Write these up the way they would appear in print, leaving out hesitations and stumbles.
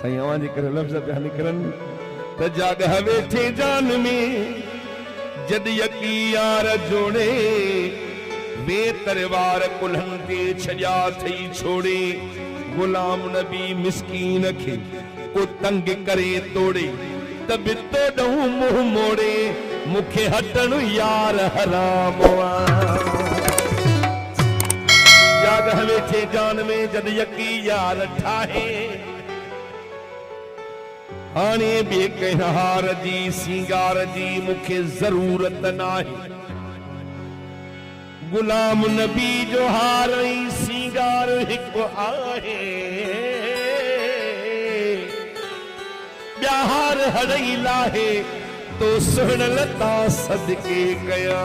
सयां जे करे लफ्ज़ पिया निकरनि त जाॻ वेठे जान में जद यकी यार जोड़े वे तरवार कुल्हन ते छजा थई छोड़े गुलाम नबी मिस्कीन खे को तंग करे तोड़े तब तो डहू मुंह मोड़े मुखे हटण यार हराम जाग वेठे जान में जद यकी यार ठाहे हाणे बे कहार जी सिंगार जी मुखे जरूरत नाहे गुलाम नबी जो हार सिंगार हिकु आहे ॿियाहार हड़ई लाहे तो सुहिण लता सदके कया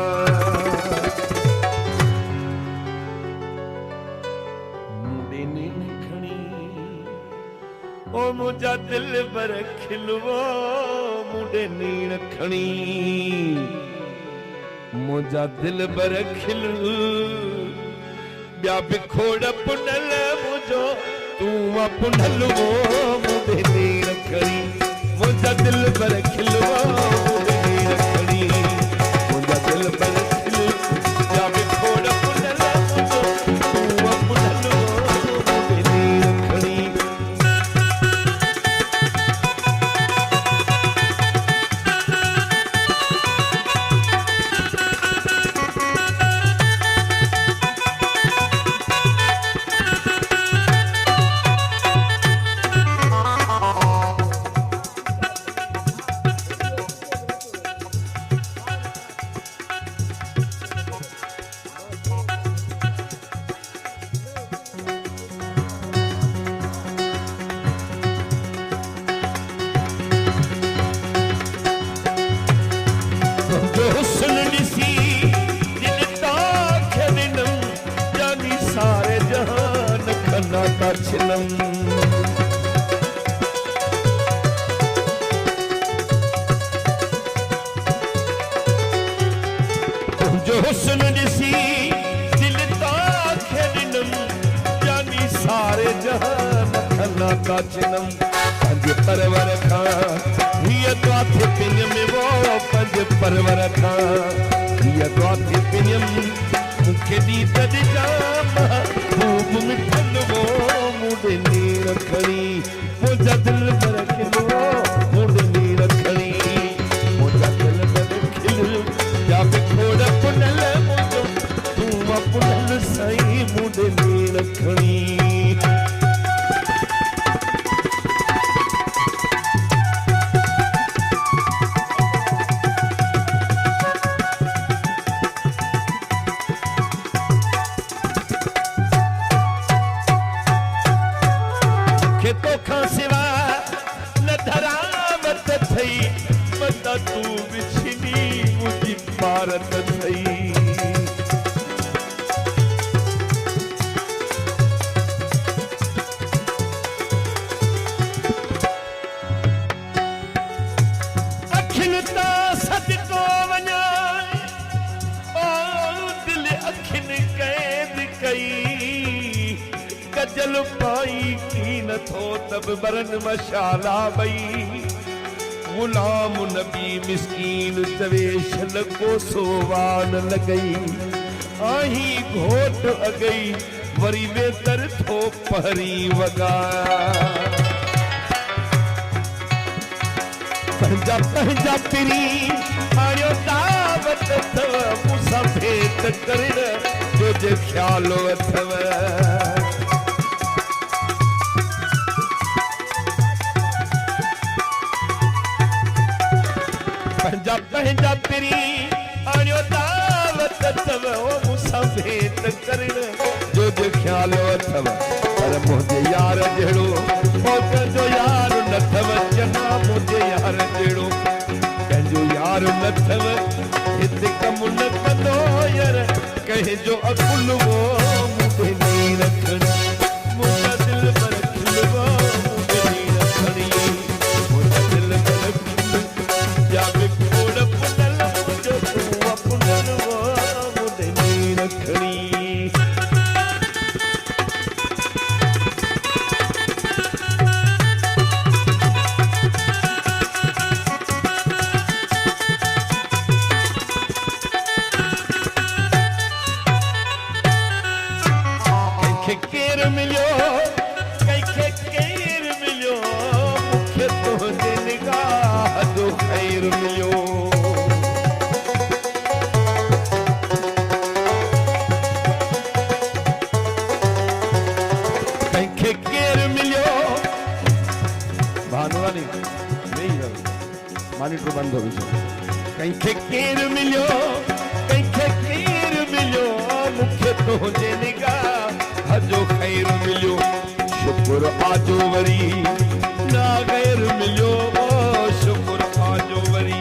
ओ मुझा दिल बर खिलवो मुंडे नीण खणी मुझा दिल बर खिल ॿिया बिखोड़ पुनल मुझो तूं पुनल वो मुंडे नीण खणी मुझा दिल बर खिलवो मुंडे नीण खणी मुझा दिल बर खिल ॿिया बिखोड़ पुनल मुझो तूं पुनल वो मुंडे नीण खणी जो हुस्न ॾिसी दिल ताखे ॾिनम जानी सारे जहान खना का चिनम पंज परवर खां हीअ द्वाथे पिन में वो पंज परवर खां हीअ द्वाथे पिन मुखे दी तद जाम खूब मिठल वो मुंडे नीर खणी मुझा दिल पर खिलो मुंडे नीर खणी मुझा दिल पर खिल या बिखोड़ पुनल मुझो तूं पुनल साईं मुंडे नीर खणी तू बिछनी मुझी भारत थई अखिन ता सदको वञा ओ दिल अखिन कैद कई कजल पाई की नथो तब बरन मशाला बई गुलाम नबी मिस्कीन तवेशल को सोवान लगई आही घोट अगई वरी वेतर थो पहरी वगा पंजा पंजा पिरी आयो दावत थव मुसा भेट करण जो जे ख्यालो अथव पंजा पंजा पिरी आयो दावत थव ओ मुसा भेट करण जो जे ख्यालो अथव पर मुझे यार जहिड़ो ओ कंहिंजो यार न थव चङा मुझे यार जहिड़ो कंहिंजो यार न थव हिते कम न कंदो यार कंहिंजो अकुल वो मुझे नहीं रखण मुझा दिल पर खिलवा मुझे नहीं रखणी मुझा दिल पर खिल या बिखोड़ पुनल मुझो तू पुनल वो मुझे नहीं रखणी मिलियो कंहिंखे केर मिलियो मूंखे तुंहिंजे निगाह जो ख़ैर मिलियो कंहिंखे केर मिलियो भानुवानी नहीं मॉनिटर बंद हो विषय कंहिंखे केर मिलियो कंहिंखे केर मिलियो मूंखे तुंहिंजे निगाह जो ख़ैर मिलियो शुक्र आजो वरी ना गैर मिलियो शुक्र आजो वरी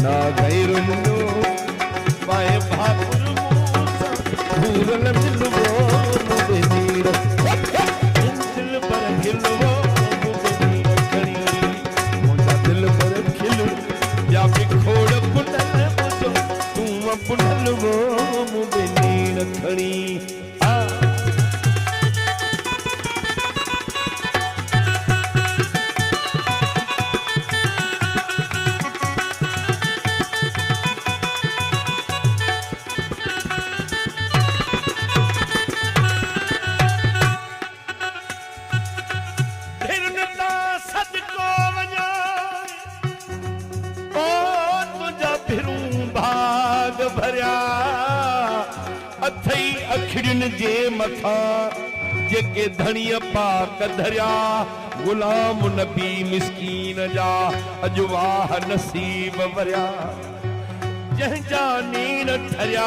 ना गैर मिलियो पाए भाकुर मूसा भूल न मिलवो मुझे नीर दिल पर खिलवो मुझे नीर खड़ी मुझा दिल पर खिल या बिखोड़ पुनल मुझो तू पुनल वो मुझे नीर खड़ी अखियुनि जे मथां जेके धणीअ पाक धरिया गुलाम नबी मिस्कीन जा अॼु वाह नसीब वरिया जंहिंजा नेण ठरिया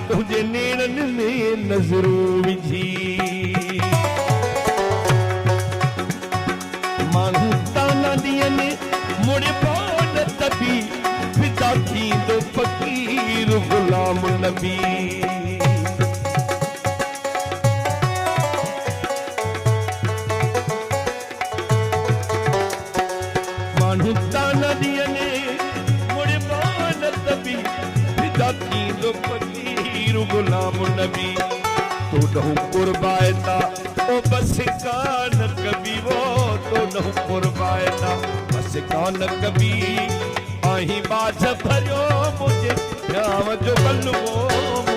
तुंहिंजे नेणनि में नज़रूं विझी माण्हू ताना ॾियनि मुड़े पान तबी फिदा थींदो फ़क़ीर गुलाम नबी गुलाम नबी तो नहु कुर्बायता ओ बस कान कभी वो तो नहु कुर्बायता बस कान कभी आही बाज भरियो मुझे प्याव जो बलवो